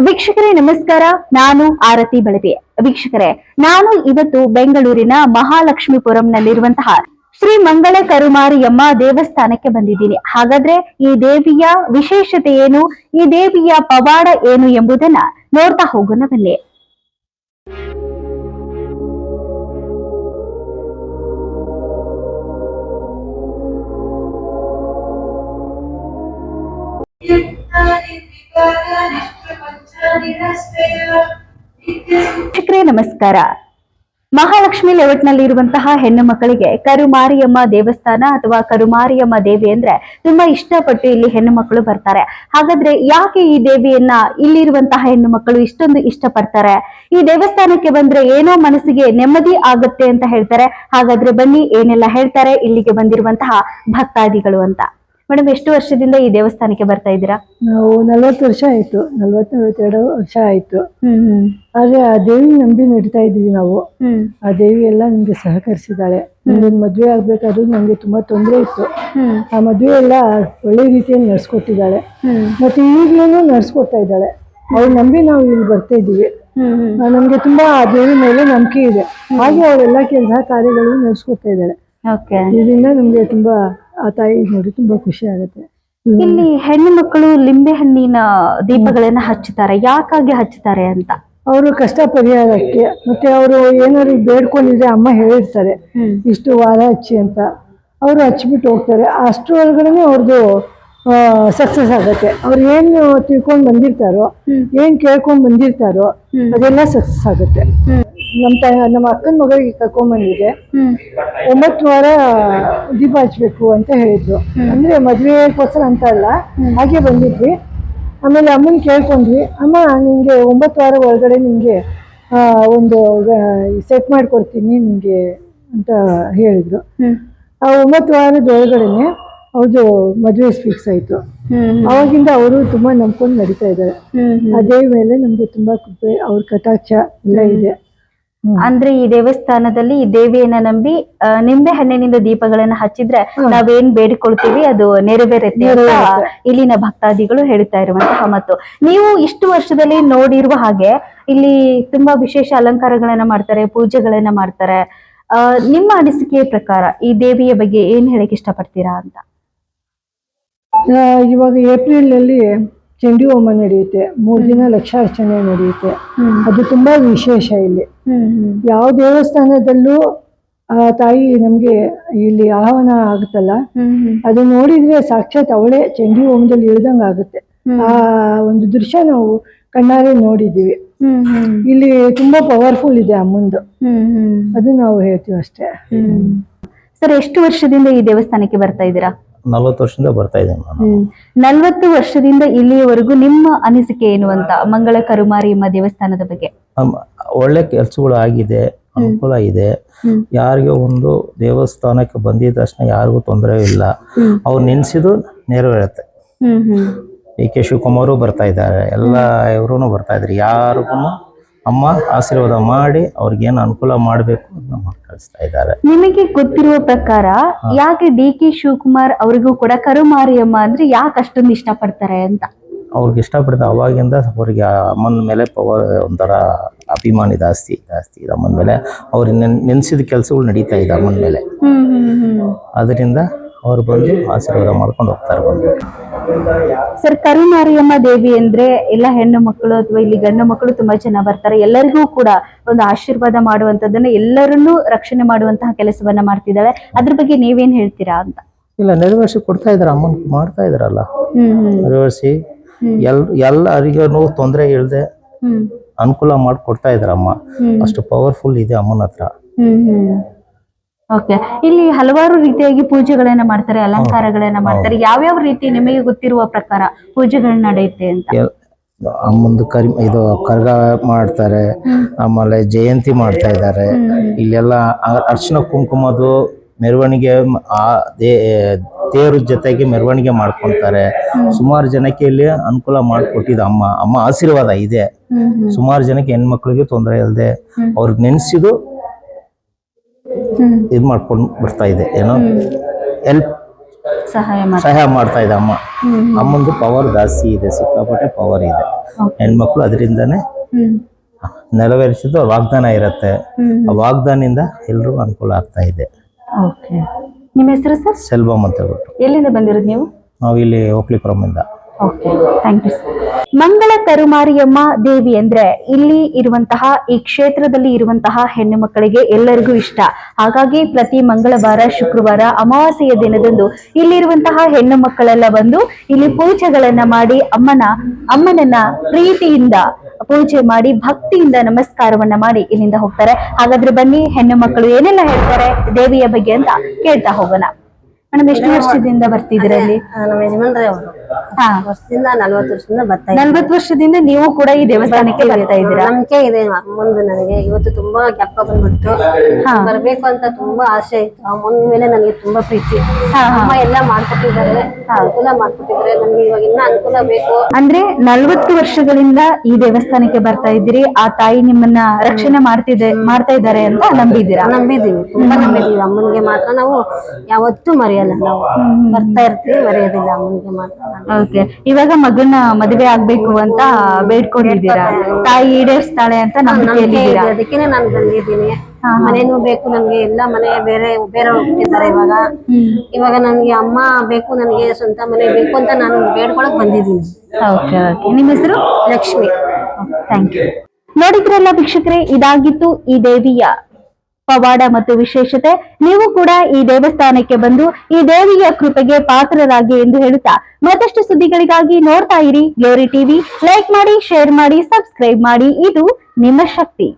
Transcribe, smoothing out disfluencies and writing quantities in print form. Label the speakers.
Speaker 1: ವೀಕ್ಷಕರೇ ನಮಸ್ಕಾರ, ನಾನು ಆರತಿ ಬಳಪೆ. ವೀಕ್ಷಕರೇ, ನಾನು ಇವತ್ತು ಬೆಂಗಳೂರಿನ ಮಹಾಲಕ್ಷ್ಮೀಪುರಂನಲ್ಲಿರುವಂತಹ ಶ್ರೀ ಮಂಗಳ ಕರುಮಾರಿಯಮ್ಮ ದೇವಸ್ಥಾನಕ್ಕೆ ಬಂದಿದ್ದೀನಿ. ಹಾಗಾದ್ರೆ ಈ ದೇವಿಯ ವಿಶೇಷತೆ ಏನು, ಈ ದೇವಿಯ ಪವಾಡ ಏನು ಎಂಬುದನ್ನ ನೋಡ್ತಾ ಹೋಗೋಣ ಬನ್ನಿ. ವೀಕ್ಷಕರೇ ನಮಸ್ಕಾರ. ಮಹಾಲಕ್ಷ್ಮಿ ಲೇಔಟ್ನಲ್ಲಿ ಇರುವಂತಹ ಹೆಣ್ಣು ಮಕ್ಕಳಿಗೆ ಕರುಮಾರಿಯಮ್ಮ ದೇವಸ್ಥಾನ ಅಥವಾ ಕರುಮಾರಿಯಮ್ಮ ದೇವಿ ಅಂದ್ರೆ ತುಂಬಾ ಇಷ್ಟಪಟ್ಟು ಇಲ್ಲಿ ಹೆಣ್ಣು ಮಕ್ಕಳು ಬರ್ತಾರೆ. ಹಾಗಾದ್ರೆ ಯಾಕೆ ಈ ದೇವಿಯನ್ನ ಇಲ್ಲಿರುವಂತಹ ಹೆಣ್ಣು ಮಕ್ಕಳು ಇಷ್ಟೊಂದು ಇಷ್ಟಪಡ್ತಾರೆ? ಈ ದೇವಸ್ಥಾನಕ್ಕೆ ಬಂದ್ರೆ ಏನೋ ಮನಸ್ಸಿಗೆ ನೆಮ್ಮದಿ ಆಗುತ್ತೆ ಅಂತ ಹೇಳ್ತಾರೆ. ಹಾಗಾದ್ರೆ ಬನ್ನಿ ಏನೆಲ್ಲ ಹೇಳ್ತಾರೆ ಇಲ್ಲಿಗೆ ಬಂದಿರುವಂತಹ ಭಕ್ತಾದಿಗಳು ಅಂತ. ಮೇಡಮ್, ಎಷ್ಟು ವರ್ಷದಿಂದ ಈ ದೇವಸ್ಥಾನಕ್ಕೆ ಬರ್ತಾ ಇದ್ದೀರಾ?
Speaker 2: ನಾವು 40 ವರ್ಷ ಆಯ್ತು, 42 ವರ್ಷ ಆಯ್ತು. ಆದ್ರೆ ಆ ದೇವಿ ನಂಬಿ ನಡೀತಾ ಇದೀವಿ ನಾವು. ಆ ದೇವಿ ಎಲ್ಲ ನಮ್ಗೆ ಸಹಕರಿಸಿದಾಳೆ. ನಮ್ಗೊಂದು ಮದ್ವೆ ಆಗ್ಬೇಕಾದ್ರೂ ನಮ್ಗೆ ತುಂಬಾ ತೊಂದರೆ ಇತ್ತು. ಆ ಮದ್ವೆ ಎಲ್ಲ ಒಳ್ಳೆ ರೀತಿಯಲ್ಲಿ ನಡ್ಸ್ಕೊಟ್ಟಿದ್ದಾಳೆ, ಮತ್ತೆ ಈಗ್ಲೂ ನಡ್ಸ್ಕೊಡ್ತಾ ಇದ್ದಾಳೆ. ಅವ್ಳು ನಂಬಿ ನಾವು ಇಲ್ಲಿ ಬರ್ತಾ ಇದೀವಿ. ನಮ್ಗೆ ತುಂಬಾ ಆ ದೇವಿ ಮೇಲೆ ನಂಬಿಕೆ ಇದೆ. ಹಾಗೆ ಅವಳೆಲ್ಲ ಕೆಲಸ ಕಾರ್ಯಗಳು ನಡ್ಸ್ಕೊಡ್ತಾ ಇದ್ದಾಳೆ. ಇದರಿಂದ ನಮ್ಗೆ ತುಂಬಾ ಆ ತಾಯಿ ನೋಡಿ ತುಂಬಾ ಖುಷಿ ಆಗುತ್ತೆ.
Speaker 1: ಇಲ್ಲಿ ಹೆಣ್ಣು ಮಕ್ಕಳು ಲಿಂಬೆ ಹಣ್ಣಿನ ದೀಪಗಳನ್ನ ಹಚ್ಚುತ್ತಾರೆ. ಯಾಕಾಗಿ ಹಚ್ಚುತ್ತಾರೆ ಅಂತ?
Speaker 2: ಅವರು ಕಷ್ಟ ಪರಿಹಾರಕ್ಕೆ, ಮತ್ತೆ ಅವರು ಏನಾದ್ರು ಬೇಡ್ಕೊಂಡಿದ್ರೆ ಅಮ್ಮ ಹೇಳಿರ್ತಾರೆ ಇಷ್ಟು ವಾರ ಹಚ್ಚಿ ಅಂತ. ಅವರು ಹಚ್ಬಿಟ್ಟು ಹೋಗ್ತಾರೆ. ಅಷ್ಟರೊಳಗಡೆ ಅವ್ರದ್ದು ಸಕ್ಸಸ್ ಆಗತ್ತೆ. ಅವ್ರು ಏನು ತಿಳ್ಕೊಂಡು ಬಂದಿರ್ತಾರೋ, ಏನ್ ಕೇಳ್ಕೊಂಡ್ ಬಂದಿರ್ತಾರೋ ಅದೆಲ್ಲ ಸಕ್ಸಸ್ ಆಗುತ್ತೆ. ನಮ್ಮ ಅಕ್ಕನ ಮಗಳಿಗೆ ಕರ್ಕೊಂಡ್ ಬಂದಿದೆ. 9 ವಾರ ದೀಪ ಹಚ್ಬೇಕು ಅಂತ ಹೇಳಿದ್ರು. ಅಂದ್ರೆ ಮದ್ವೆಗೋಸ್ಕರ ಅಂತ ಅಲ್ಲ, ಹಾಗೆ ಬಂದಿದ್ವಿ. ಆಮೇಲೆ ಅಮ್ಮನ್ ಕೇಳ್ಕೊಂಡ್ವಿ, ಅಮ್ಮ ನಿಂಗೆ 9 ವಾರ ಒಳಗಡೆ ನಿಂಗೆ ಒಂದು ಸೆಟ್ ಮಾಡ್ಕೊಡ್ತೀನಿ ನಿಂಗೆ ಅಂತ ಹೇಳಿದ್ರು. ಆ 9 ವಾರದ ಒಳಗಡೆನೆ ಅವ್ರದ್ದು ಮದ್ವೆ ಫಿಕ್ಸ್ ಆಯ್ತು. ಅವಾಗಿಂದ ಅವರು ತುಂಬಾ ನಂಬ್ಕೊಂಡು ನಡೀತಾ ಇದ್ದಾರೆ. ಆ ದೇವಿ ಮೇಲೆ ನಮ್ಗೆ ತುಂಬಾ ಕೃಪೆ, ಅವ್ರ ಕಟಾಕ್ಷ ಎಲ್ಲ ಇದೆ.
Speaker 1: ಅಂದ್ರೆ ಈ ದೇವಸ್ಥಾನದಲ್ಲಿ ಈ ದೇವಿಯನ್ನ ನಂಬಿ ನಿಂಬೆ ಹಣ್ಣಿನಿಂದ ದೀಪಗಳನ್ನ ಹಚ್ಚಿದ್ರೆ ನಾವೇನ್ ಬೇಡಿಕೊಳ್ತೀವಿ ಅದು ನೆರವೇರುತ್ತೆ ಅಂತ ಇಲ್ಲಿನ ಭಕ್ತಾದಿಗಳು ಹೇಳ್ತಾ ಇರುವಂತಹ ಮತ್ತು ನೀವು ಇಷ್ಟು ವರ್ಷದಲ್ಲಿ ನೋಡಿರುವ ಹಾಗೆ ಇಲ್ಲಿ ತುಂಬಾ ವಿಶೇಷ ಅಲಂಕಾರಗಳನ್ನ ಮಾಡ್ತಾರೆ, ಪೂಜೆಗಳನ್ನ ಮಾಡ್ತಾರೆ. ನಿಮ್ಮ ಅನಿಸಿಕೆಯ ಪ್ರಕಾರ ಈ ದೇವಿಯ ಬಗ್ಗೆ ಏನ್ ಹೇಳಕ್ ಇಷ್ಟಪಡ್ತೀರಾ ಅಂತ?
Speaker 2: ಇವಾಗ ಏಪ್ರಿಲ್ ಅಲ್ಲಿ ಚಂಡಿ ಹೋಮ ನಡೆಯುತ್ತೆ. 3 ದಿನ ಲಕ್ಷಾರ್ಚನೆ ನಡೆಯುತ್ತೆ. ಅದು ತುಂಬಾ ವಿಶೇಷ. ಇಲ್ಲಿ ಯಾವ ದೇವಸ್ಥಾನದಲ್ಲೂ ಆ ತಾಯಿ ನಮ್ಗೆ ಇಲ್ಲಿ ಆಹ್ವಾನ ಆಗುತ್ತಲ್ಲ, ಅದು ನೋಡಿದ್ರೆ ಸಾಕ್ಷಾತ್ ಅವಳೇ ಚಂಡಿ ಹೋಮದಲ್ಲಿ ಇಳ್ದಂಗ ಆಗುತ್ತೆ. ಆ ಒಂದು ದೃಶ್ಯ ನಾವು ಕಣ್ಣಾರೆ ನೋಡಿದೀವಿ. ಇಲ್ಲಿ ತುಂಬಾ ಪವರ್ಫುಲ್ ಇದೆ ಅಮ್ಮಂದು. ಅದು ನಾವು ಹೇಳ್ತೀವಿ ಅಷ್ಟೇ.
Speaker 1: ಸರ್, ಎಷ್ಟು ವರ್ಷದಿಂದ ಈ ದೇವಸ್ಥಾನಕ್ಕೆ ಬರ್ತಾ ಇದ್ದೀರಾ?
Speaker 3: 40 ವರ್ಷದಿಂದ ಬರ್ತಾ ಇದ್ದೇನೆ.
Speaker 1: 40 ವರ್ಷದಿಂದ ಇಲ್ಲಿಯವರೆಗೂ ನಿಮ್ಮ ಅನಿಸಿಕೆ ಏನು ಅಂತ ಮಂಗಳ ಕರುಮಾರಿಯಮ್ಮ ದೇವಸ್ಥಾನದ ಬಗ್ಗೆ?
Speaker 3: ಒಳ್ಳೆ ಕೆಲಸಗಳು ಆಗಿದೆ, ಅನುಕೂಲ ಇದೆ. ಯಾರಿಗೆ ಒಂದು ದೇವಸ್ಥಾನಕ್ಕೆ ಬಂದಿದ ತಕ್ಷಣ ಯಾರಿಗೂ ತೊಂದರೆ ಇಲ್ಲ. ಅವ್ರು ನೆನ್ಸಿದ್ದು ನೆರವೇರುತ್ತೆ. ಕೆ ಶಿವಕುಮಾರು ಬರ್ತಾ ಇದ್ದಾರೆ, ಎಲ್ಲ ಇವರು ಬರ್ತಾ ಇದ್ದಾರೆ. ಯಾರಿಗೂ ಅಮ್ಮ ಆಶೀರ್ವಾದ ಮಾಡಿ ಅವ್ರಿಗೇನು ಅನುಕೂಲ ಮಾಡಬೇಕು ಅಂತ ಕಳಿಸ್ತಾ ಇದ್ದಾರೆ.
Speaker 1: ನಿಮಗೆ ಗೊತ್ತಿರುವ ಪ್ರಕಾರ ಯಾಕೆ ಕೆ ಶಿವಕುಮಾರ್ ಅವರಿಗೂ ಕೂಡ ಕರುಮಾರಿಯಮ್ಮ ಅಂದ್ರೆ ಯಾಕೆ ಅಷ್ಟೊಂದು ಇಷ್ಟಪಡ್ತಾರೆ ಅಂತ?
Speaker 3: ಅವ್ರಿಗೆ ಇಷ್ಟಪಡ್ತಾರೆ. ಅವಾಗಿಂದ ಅವ್ರಿಗೆ ಅಮ್ಮನ ಮೇಲೆ ಪವರ್, ಒಂಥರ ಅಭಿಮಾನಿ ಜಾಸ್ತಿ ಅಮ್ಮನ ಮೇಲೆ. ಅವ್ರಿಗೆ ನೆನೆಸಿದ ಕೆಲಸಗಳು ನಡೀತಾ ಇದೆ ಅಮ್ಮನ ಮೇಲೆ. ಅದರಿಂದ ಅವ್ರು ಬಂದು ಆಶೀರ್ವಾದ ಮಾಡ್ಕೊಂಡು ಹೋಗ್ತಾರೆ. ಬಂದ್ಬಿಟ್ಟು
Speaker 1: ಸರ್, ಕರುಮಾರಿಯಮ್ಮ ದೇವಿ ಅಂದ್ರೆ ಎಲ್ಲ ಹೆಣ್ಣು ಮಕ್ಕಳು ಅಥವಾ ಇಲ್ಲಿ ಗಂಡು ಮಕ್ಕಳು ತುಂಬಾ ಜನ ಬರ್ತಾರೆ. ಎಲ್ಲರಿಗೂ ಕೂಡ ಒಂದು ಆಶೀರ್ವಾದ ಮಾಡುವಂತದನ್ನ, ಎಲ್ಲರನ್ನೂ ರಕ್ಷಣೆ ಮಾಡುವಂತಹ ಕೆಲಸವನ್ನ ಮಾಡ್ತಿದ್ದಾಳೆ. ಅದ್ರ ಬಗ್ಗೆ ನೀವೇನ್ ಹೇಳ್ತೀರಾ ಅಂತ?
Speaker 3: ಇಲ್ಲ, ನೆರವೇರಿಸಿ ಕೊಡ್ತಾ ಇದಾರೆ. ಅಮ್ಮನ್ ಮಾಡ್ತಾ ಇದಾರಲ್ಲ, ನೆರವೇರಿಸಿ ಎಲ್ಲರಿಗೂ ತೊಂದರೆ ಇಲ್ಲದೆ ಅನುಕೂಲ ಮಾಡಿ ಕೊಡ್ತಾ ಇದಾರೆ ಅಮ್ಮ. ಅಷ್ಟು ಪವರ್ಫುಲ್ ಇದೆ ಅಮ್ಮನ ಹತ್ರ.
Speaker 1: ಓಕೆ, ಇಲ್ಲಿ ಹಲವಾರು ರೀತಿಯಾಗಿ ಪೂಜೆಗಳನ್ನ ಮಾಡ್ತಾರೆ, ಅಲಂಕಾರಗಳನ್ನ ಮಾಡ್ತಾರೆ. ಯಾವ್ಯಾವ ರೀತಿ ನಿಮಗೆ ಗೊತ್ತಿರುವ ಪ್ರಕಾರ ಪೂಜೆಗಳನ್ನ ನಡೆಯುತ್ತೆ ಅಂತ?
Speaker 3: ಅಮ್ಮಂದು ಇದು ಕರ್ಗ ಮಾಡ್ತಾರೆ, ಆಮೇಲೆ ಜಯಂತಿ ಮಾಡ್ತಾ ಇದ್ದಾರೆ. ಇಲ್ಲೆಲ್ಲ ಅರ್ಶಿನ ಕುಂಕುಮದು ಮೆರವಣಿಗೆ, ತೇರು ಜೊತೆಗೆ ಮೆರವಣಿಗೆ ಮಾಡ್ಕೊಂತಾರೆ. ಸುಮಾರು ಜನಕ್ಕೆ ಇಲ್ಲಿ ಅನುಕೂಲ ಮಾಡಿಕೊಟ್ಟಿದೆ ಅಮ್ಮ ಆಶೀರ್ವಾದ ಇದೆ. ಸುಮಾರು ಜನಕ್ಕೆ ಹೆಣ್ಮಕ್ಳಿಗೆ ತೊಂದರೆ ಇಲ್ಲದೆ ಅವ್ರಿಗೆ ನೆನೆಸಿದು ಇದು ಮಾಡ್ಕೊಂಡು ಬರ್ತಾ ಇದೆ. ಏನೋ ಹೆಲ್ಪ್ ಸಹಾಯ ಮಾಡ್ತಾ ಇದೆ ಅಮ್ಮ. ಅಮ್ಮಂದು ಪವರ್ ಜಾಸ್ತಿ ಇದೆ, ಸಿಕ್ಕಾಪಟ್ಟೆ ಪವರ್ ಇದೆ. ಹೆಣ್ಮಕ್ಳು ಅದರಿಂದನೇ ನೆರವೇರಿಸಿದ್ದು ವಾಗ್ದಾನ ಇರುತ್ತೆ. ಆ ವಾಗ್ದಾನದಿಂದ ಎಲ್ರಿಗೂ ಅನುಕೂಲ ಆಗ್ತಾ ಇದೆ.
Speaker 1: ನಿಮ್ಮ ಹೆಸರು ಸರ್?
Speaker 3: ಸೆಲ್ವಂ ಅಂತ ಹೇಳ್ಬಿಟ್ಟು.
Speaker 1: ಎಲ್ಲಿಂದ ಬಂದಿರೋದು ನೀವು?
Speaker 3: ನಾವು ಇಲ್ಲಿ ಹೋಕ್ಲಿಪುರಮಿಂದ.
Speaker 1: Thank you sir. ಮಂಗಳ ಕರುಮಾರಿಯಮ್ಮ ದೇವಿ ಅಂದ್ರೆ ಇಲ್ಲಿ ಇರುವಂತಹ ಈ ಕ್ಷೇತ್ರದಲ್ಲಿ ಇರುವಂತಹ ಹೆಣ್ಣು ಮಕ್ಕಳಿಗೆ ಎಲ್ಲರಿಗೂ ಇಷ್ಟ. ಹಾಗಾಗಿ ಪ್ರತಿ ಮಂಗಳವಾರ, ಶುಕ್ರವಾರ, ಅಮಾವಾಸ್ಯೆಯ ದಿನದಂದು ಇಲ್ಲಿರುವಂತಹ ಹೆಣ್ಣು ಮಕ್ಕಳೆಲ್ಲ ಬಂದು ಇಲ್ಲಿ ಪೂಜೆಗಳನ್ನ ಮಾಡಿ ಅಮ್ಮನನ್ನ ಪ್ರೀತಿಯಿಂದ ಪೂಜೆ ಮಾಡಿ ಭಕ್ತಿಯಿಂದ ನಮಸ್ಕಾರವನ್ನ ಮಾಡಿ ಇಲ್ಲಿಂದ ಹೋಗ್ತಾರೆ. ಹಾಗಾದ್ರೆ ಬನ್ನಿ ಹೆಣ್ಣು ಮಕ್ಕಳು ಏನೆಲ್ಲ ಹೇಳ್ತಾರೆ ದೇವಿಯ ಬಗ್ಗೆ ಅಂತ ಕೇಳ್ತಾ ಹೋಗೋಣ. ಮೇಡಮ್, ಎಷ್ಟು ವರ್ಷದಿಂದ ಬರ್ತಿದ್ದೀರಾ ಇಲ್ಲಿ?
Speaker 4: ನಮ್ಮ ಯಜಮಾನ್ರೆ ಅವರು ವರ್ಷದಿಂದ 40 ವರ್ಷದಿಂದ ಬರ್ತಾ ಇದ್ದಾರೆ.
Speaker 1: 40 ವರ್ಷದಿಂದ ನೀವು ಕೂಡ ಈ ದೇವಸ್ಥಾನಕ್ಕೆ ಬರ್ತಾ ಇದ್ದೀರಾ?
Speaker 4: ನಂಬಿಕೆ ಇದೆ ಅಮ್ಮಂದು ನನಗೆ. ಇವತ್ತು ತುಂಬಾ ಜ್ಞಾಪಕ ಬಂದ್ಬಿಟ್ಟು ಬರ್ಬೇಕು ಅಂತ ತುಂಬಾ ಆಸೆ ಇತ್ತು. ಅಮ್ಮನ ಮೇಲೆ ನನಗೆ ತುಂಬಾ ಪ್ರೀತಿ. ಅಮ್ಮ ಎಲ್ಲ ಮಾಡ್ಕೊಟ್ಟಿದ್ದಾರೆ, ಅನುಕೂಲ ಮಾಡ್ಕೊಟ್ಟಿದ್ದಾರೆ ನನಗೆ. ಇವಾಗ ಇನ್ನ ಅನುಕೂಲ ಬೇಕು.
Speaker 1: ಅಂದ್ರೆ 40 ವರ್ಷಗಳಿಂದ ಈ ದೇವಸ್ಥಾನಕ್ಕೆ ಬರ್ತಾ ಇದ್ದೀರಿ. ಆ ತಾಯಿ ನಿಮ್ಮನ್ನ ರಕ್ಷಣೆ ಮಾಡ್ತಾ ಇದ್ದಾರೆ ಅಂತ ನಂಬಿದ್ದೀರಾ?
Speaker 4: ನಂಬಿದೀವಿ, ತುಂಬಾ ನಂಬಿದೀವಿ. ಅಮ್ಮನಿಗೆ ಮಾತ್ರ ನಾವು ಯಾವತ್ತೂ ಮರೆಯಲ್ಲ. ನಾವು ಬರ್ತಾ ಇರ್ತೀವಿ, ಮರೆಯೋದಿಲ್ಲ ಅಮ್ಮನಿಗೆ ಮಾತ್ರ.
Speaker 1: ಓಕೆ, ಇವಾಗ ಮಗನ ಮದುವೆ ಆಗ್ಬೇಕು ಅಂತ ಬೇಡ್ಕೊಂಡಿದ್ದೀರಾ, ತಾಯಿ ಈಡೇರಿಸ್ತಾಳೆ ಅಂತ ನಂಬಿಕೆಯಲ್ಲಿದ್ದೀರಾ?
Speaker 4: ಅದಕ್ಕೇನೆ ನಾನು ಬಂದಿದ್ದೀನಿ. ಮನೇನು ಬೇಕು ನನ್ಗೆ, ಎಲ್ಲ ಮನೆ ಬೇರೆ ಹೋಗ್ತಿದ್ದಾರೆ ಇವಾಗ ನನ್ಗೆ ಅಮ್ಮ ಬೇಕು, ನನಗೆ ಸ್ವಂತ ಮನೆ ಬೇಕು ಅಂತ ನಾನು ಬೇಡ್ಕೊಳಕ್ ಬಂದಿದ್ದೀನಿ.
Speaker 1: Okay okay. ನಿಮ್ಮ ಹೆಸರು?
Speaker 4: ಲಕ್ಷ್ಮಿ.
Speaker 1: Thank you. ನೋಡಿದ್ರಲ್ಲ ವೀಕ್ಷಕರೇ, ಇದಾಗಿತ್ತು ಈ ದೇವಿಯ ಪವಾಡ ಮತ್ತು ವಿಶೇಷತೆ. ನೀವು ಕೂಡ ಈ ದೇವಸ್ಥಾನಕ್ಕೆ ಬಂದು ಈ ದೇವಿಯ ಕೃಪೆಗೆ ಪಾತ್ರರಾಗಿ ಎಂದು ಹೇಳುತ್ತಾ ಮತ್ತಷ್ಟು ಸುದ್ದಿಗಳಿಗಾಗಿ ನೋಡ್ತಾ ಇರಿ ಗ್ಲೋರಿ ಟಿವಿ. ಲೈಕ್ ಮಾಡಿ, ಶೇರ್ ಮಾಡಿ, ಸಬ್ಸ್ಕ್ರೈಬ್ ಮಾಡಿ. ಇದು ನಿಮ್ಮ ಶಕ್ತಿ.